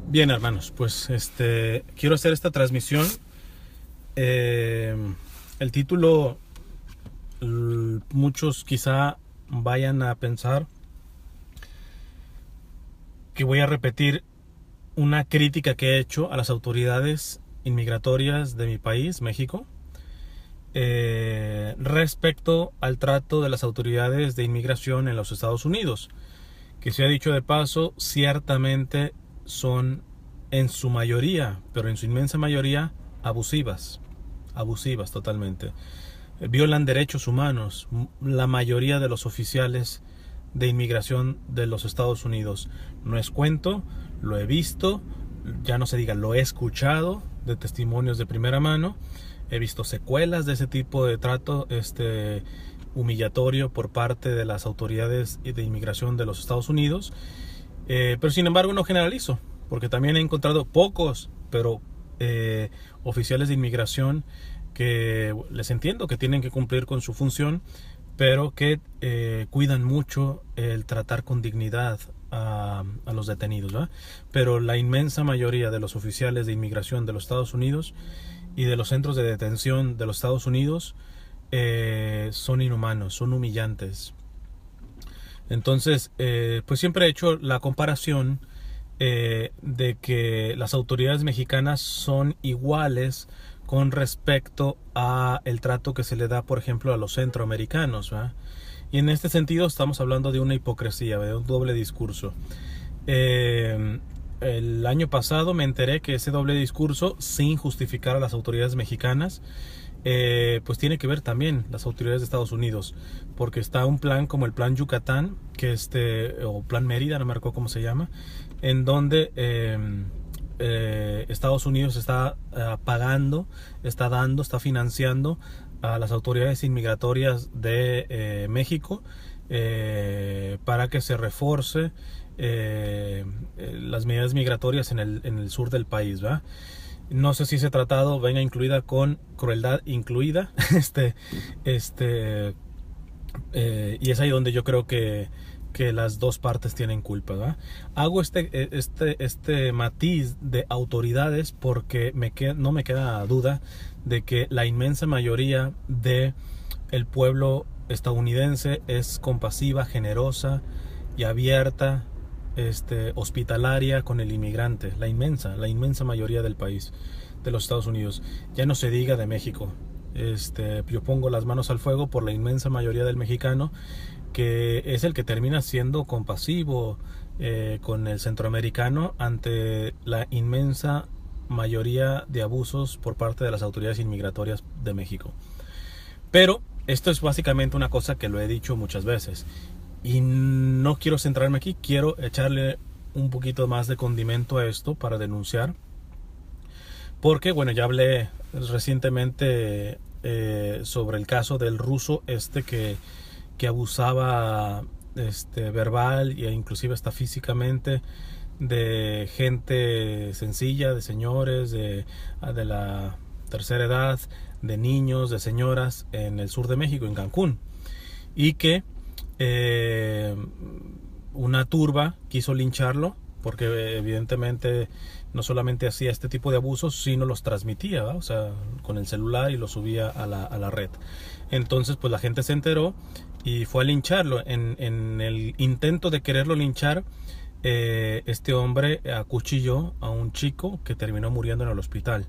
Bien, hermanos, pues quiero hacer esta transmisión. El título, muchos quizá vayan a pensar que voy a repetir una crítica que he hecho a las autoridades inmigratorias de mi país, México, respecto al trato de las autoridades de inmigración en los Estados Unidos, que se ha dicho de paso, ciertamente son en su mayoría, pero en su inmensa mayoría, abusivas totalmente. Violan derechos humanos, la mayoría de los oficiales de inmigración de los Estados Unidos. No es cuento, lo he visto, ya no se diga, lo he escuchado de testimonios de primera mano. He visto secuelas de ese tipo de trato humillatorio por parte de las autoridades de inmigración de los Estados Unidos. Pero sin embargo no generalizo, porque también he encontrado pocos, pero oficiales de inmigración que les entiendo que tienen que cumplir con su función, pero que cuidan mucho el tratar con dignidad a los detenidos, ¿verdad? Pero la inmensa mayoría de los oficiales de inmigración de los Estados Unidos y de los centros de detención de los Estados Unidos son inhumanos, son humillantes. Entonces, pues siempre he hecho la comparación de que las autoridades mexicanas son iguales con respecto a el trato que se le da, por ejemplo, a los centroamericanos, ¿verdad? Y en este sentido estamos hablando de una hipocresía, de un doble discurso. El año pasado me enteré que ese doble discurso, sin justificar a las autoridades mexicanas, pues tiene que ver también las autoridades de Estados Unidos, porque está un plan como el Plan Yucatán, que o Plan Mérida, no me acuerdo cómo se llama, en donde Estados Unidos está pagando, está financiando a las autoridades inmigratorias de México para que se refuerce las medidas migratorias en el sur del país, ¿verdad? No sé si ese tratado venga incluida con crueldad incluida, y es ahí donde yo creo que las dos partes tienen culpa, ¿verdad? Hago este matiz de autoridades porque no me queda duda de que la inmensa mayoría de el pueblo estadounidense es compasiva, generosa y abierta, hospitalaria con el inmigrante, la inmensa mayoría del país, de los Estados Unidos. Ya no se diga de México. Yo pongo las manos al fuego por la inmensa mayoría del mexicano, que es el que termina siendo compasivo con el centroamericano ante la inmensa mayoría de abusos por parte de las autoridades inmigratorias de México. Pero esto es básicamente una cosa que lo he dicho muchas veces. Y no quiero centrarme aquí, quiero echarle un poquito más de condimento a esto para denunciar. Porque, bueno, ya hablé recientemente sobre el caso del ruso que abusaba verbal e inclusive hasta físicamente de gente sencilla, de señores, de la tercera edad, de niños, de señoras en el sur de México, en Cancún. Y que una turba quiso lincharlo porque evidentemente no solamente hacía este tipo de abusos, sino los transmitía, ¿verdad? O sea, con el celular, y los subía a la red. Entonces pues la gente se enteró y fue a lincharlo. En el intento de quererlo linchar, este hombre acuchilló a un chico que terminó muriendo en el hospital.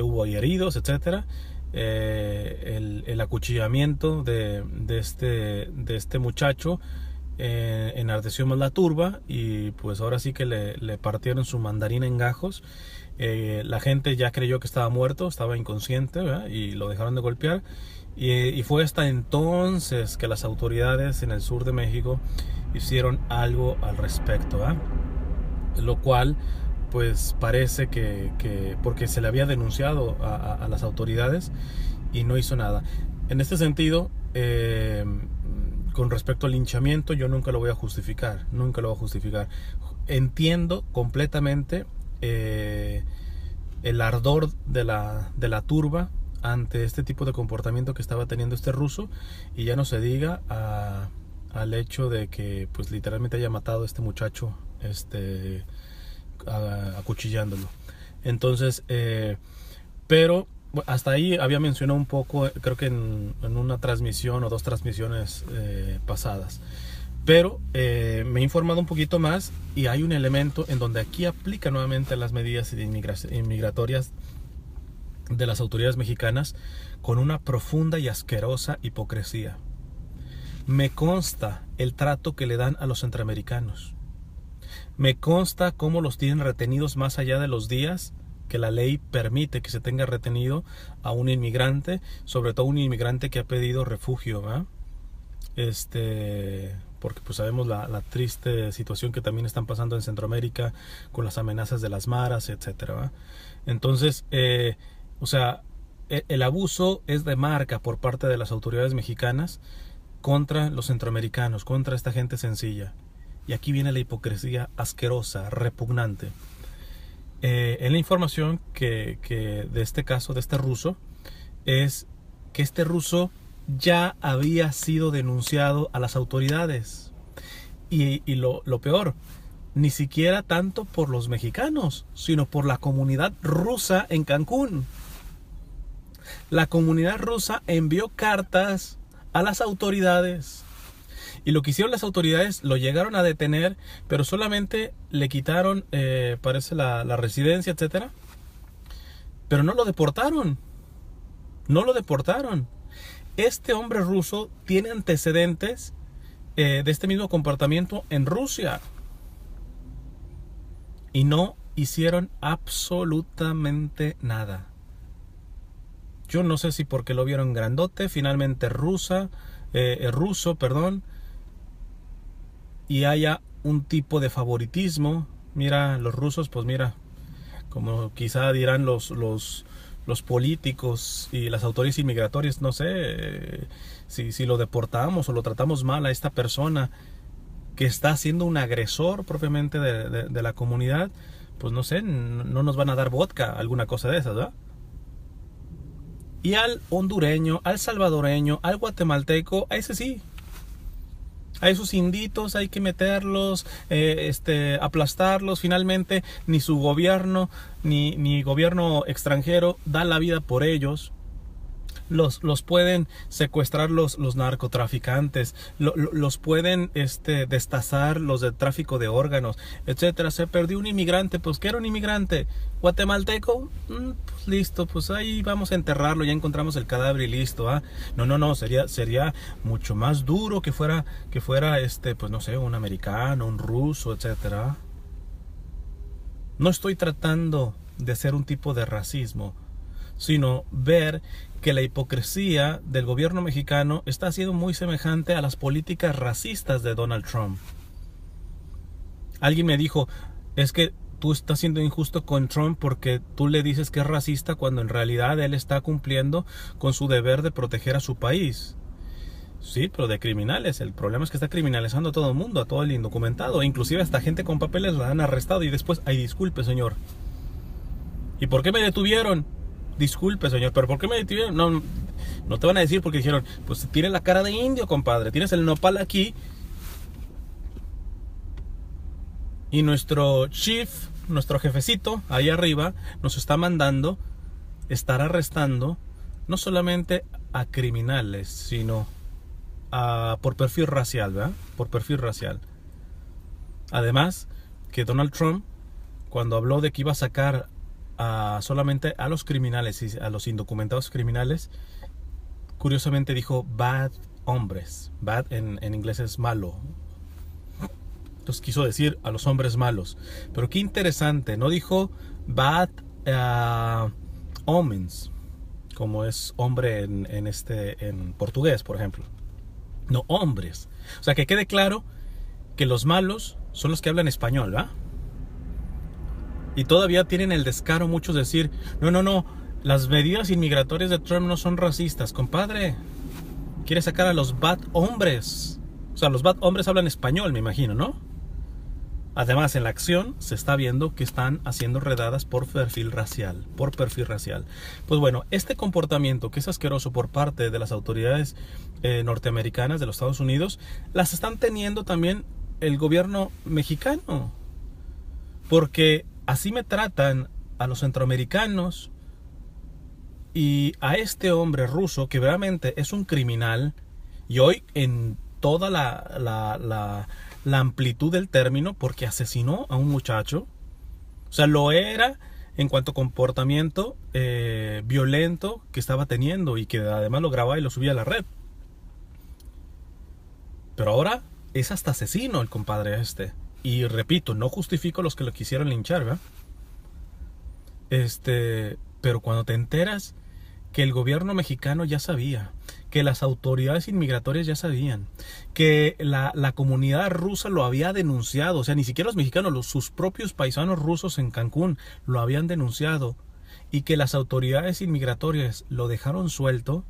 Hubo heridos, etcétera. El acuchillamiento de este muchacho enardeció más la turba, y pues ahora sí que le partieron su mandarina en gajos. La gente ya creyó que estaba muerto, estaba inconsciente, ¿verdad? Y lo dejaron de golpear, y fue hasta entonces que las autoridades en el sur de México hicieron algo al respecto, ¿verdad? Lo cual pues parece que porque se le había denunciado a las autoridades y no hizo nada. En este sentido, con respecto al linchamiento, yo nunca lo voy a justificar, Entiendo completamente el ardor de la turba ante este tipo de comportamiento que estaba teniendo este ruso, y ya no se diga al hecho de que pues literalmente haya matado a este muchacho acuchillándolo. Entonces pero hasta ahí había mencionado un poco, creo que en una transmisión o dos transmisiones pasadas, pero me he informado un poquito más, y hay un elemento en donde aquí aplica nuevamente las medidas inmigratorias de las autoridades mexicanas con una profunda y asquerosa hipocresía. Me consta el trato que le dan a los centroamericanos. Me consta cómo los tienen retenidos más allá de los días que la ley permite que se tenga retenido a un inmigrante, sobre todo un inmigrante que ha pedido refugio, ¿verdad? Porque pues sabemos la triste situación que también están pasando en Centroamérica con las amenazas de las maras, etcétera, ¿verdad? Entonces, o sea, el abuso es de marca por parte de las autoridades mexicanas contra los centroamericanos, contra esta gente sencilla. Y aquí viene la hipocresía asquerosa, repugnante. En la información que de este caso, de este ruso, es que este ruso ya había sido denunciado a las autoridades. Y lo peor, ni siquiera tanto por los mexicanos, sino por la comunidad rusa en Cancún. La comunidad rusa envió cartas a las autoridades. Y lo que hicieron las autoridades, lo llegaron a detener, pero solamente le quitaron, parece, la residencia, etcétera. Pero no lo deportaron. No lo deportaron. Este hombre ruso tiene antecedentes de este mismo comportamiento en Rusia. Y no hicieron absolutamente nada. Yo no sé si porque lo vieron grandote, finalmente ruso, y haya un tipo de favoritismo. Mira, los rusos, pues mira, como quizá dirán los políticos y las autoridades inmigratorias, no sé, si lo deportamos o lo tratamos mal a esta persona que está siendo un agresor propiamente de la comunidad, pues no sé, no nos van a dar vodka, alguna cosa de esas, ¿verdad? Y al hondureño, al salvadoreño, al guatemalteco, a ese sí. A esos inditos hay que meterlos, aplastarlos. Finalmente, ni su gobierno, ni gobierno extranjero da la vida por ellos. Los pueden secuestrar los narcotraficantes, los pueden destazar los de tráfico de órganos, etcétera. Se perdió un inmigrante, pues ¿qué era un inmigrante? ¿Guatemalteco? Pues listo, pues ahí vamos a enterrarlo, ya encontramos el cadáver y listo, ¿ah? No, sería mucho más duro que fuera pues no sé, un americano, un ruso, etcétera. No estoy tratando de hacer un tipo de racismo, sino ver que la hipocresía del gobierno mexicano está siendo muy semejante a las políticas racistas de Donald Trump. Alguien me dijo, es que tú estás siendo injusto con Trump porque tú le dices que es racista cuando en realidad él está cumpliendo con su deber de proteger a su país. Sí, pero de criminales. El problema es que está criminalizando a todo el mundo, a todo el indocumentado. Inclusive hasta gente con papeles la han arrestado y después, ay, disculpe, señor. ¿Y por qué me detuvieron? Disculpe, señor, pero ¿por qué me detuvieron? No te van a decir porque dijeron, pues tienes la cara de indio, compadre, tienes el nopal aquí. Y nuestro chief, nuestro jefecito, ahí arriba, nos está mandando estar arrestando no solamente a criminales, sino por perfil racial, ¿verdad? Por perfil racial. Además, que Donald Trump, cuando habló de que iba a sacar solamente a los criminales y a los indocumentados criminales, curiosamente dijo bad hombres. Bad en inglés es malo. Entonces quiso decir a los hombres malos. Pero qué interesante, no dijo bad homens, como es hombre en portugués, por ejemplo. No, hombres. O sea, que quede claro que los malos son los que hablan español, ¿verdad? Y todavía tienen el descaro muchos de decir, no, las medidas inmigratorias de Trump no son racistas. Compadre, quiere sacar a los bad hombres. O sea, los bad hombres hablan español, me imagino, ¿no? Además, en la acción se está viendo que están haciendo redadas por perfil racial, Pues bueno, este comportamiento que es asqueroso por parte de las autoridades norteamericanas de los Estados Unidos, las están teniendo también el gobierno mexicano. Porque así me tratan a los centroamericanos y a este hombre ruso que realmente es un criminal, y hoy en toda la amplitud del término, porque asesinó a un muchacho. O sea, lo era en cuanto a comportamiento violento que estaba teniendo, y que además lo grababa y lo subía a la red. Pero ahora es hasta asesino el compadre este. Y repito, no justifico los que lo quisieron linchar, ¿verdad? Pero cuando te enteras que el gobierno mexicano ya sabía, que las autoridades inmigratorias ya sabían, que la comunidad rusa lo había denunciado, o sea, ni siquiera los mexicanos, sus propios paisanos rusos en Cancún lo habían denunciado, y que las autoridades inmigratorias lo dejaron suelto,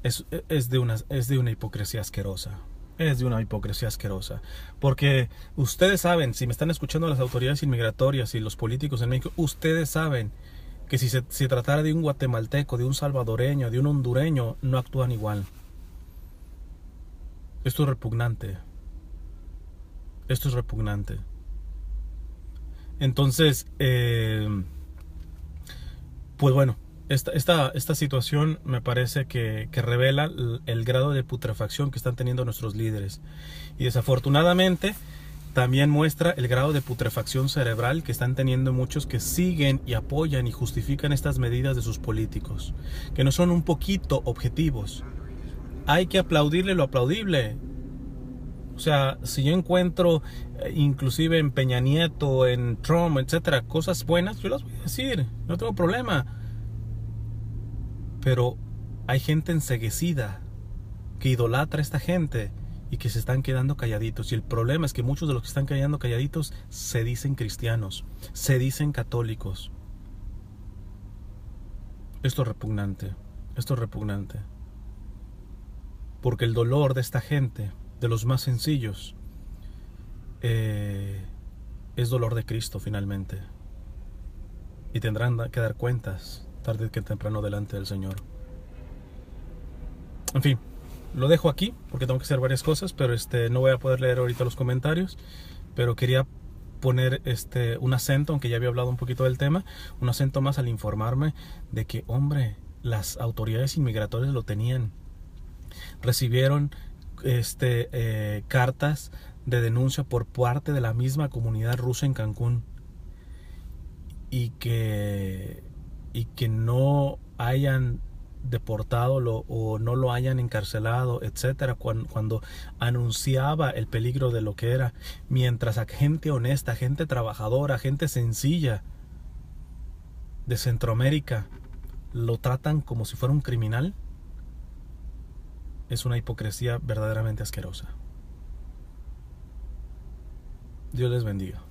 es de una hipocresía asquerosa. Es de una hipocresía asquerosa. Porque ustedes saben, si me están escuchando las autoridades inmigratorias y los políticos en México, ustedes saben que si se tratara de un guatemalteco, de un salvadoreño, de un hondureño, no actúan igual. Esto es repugnante. Esto es repugnante. Entonces, pues bueno, esta situación me parece que revela el grado de putrefacción que están teniendo nuestros líderes. Y desafortunadamente también muestra el grado de putrefacción cerebral que están teniendo muchos que siguen y apoyan y justifican estas medidas de sus políticos, que no son un poquito objetivos. Hay que aplaudirle lo aplaudible. O sea, si yo encuentro inclusive en Peña Nieto, en Trump, etcétera, cosas buenas, yo las voy a decir, no tengo problema. Pero hay gente enceguecida que idolatra a esta gente y que se están quedando calladitos. Y el problema es que muchos de los que están quedando calladitos se dicen cristianos, se dicen católicos. Esto es repugnante. Esto es repugnante. Porque el dolor de esta gente, de los más sencillos, es dolor de Cristo finalmente. Y tendrán que dar cuentas tarde que temprano delante del Señor. En fin, lo dejo aquí porque tengo que hacer varias cosas, pero no voy a poder leer ahorita los comentarios, pero quería poner un acento, aunque ya había hablado un poquito del tema, un acento más al informarme de que, hombre, las autoridades inmigratorias lo tenían. Recibieron cartas de denuncia por parte de la misma comunidad rusa en Cancún, y que no hayan deportado o no lo hayan encarcelado, etcétera, cuando anunciaba el peligro de lo que era, mientras a gente honesta, gente trabajadora, gente sencilla de Centroamérica lo tratan como si fuera un criminal. Es una hipocresía verdaderamente asquerosa. Dios les bendiga.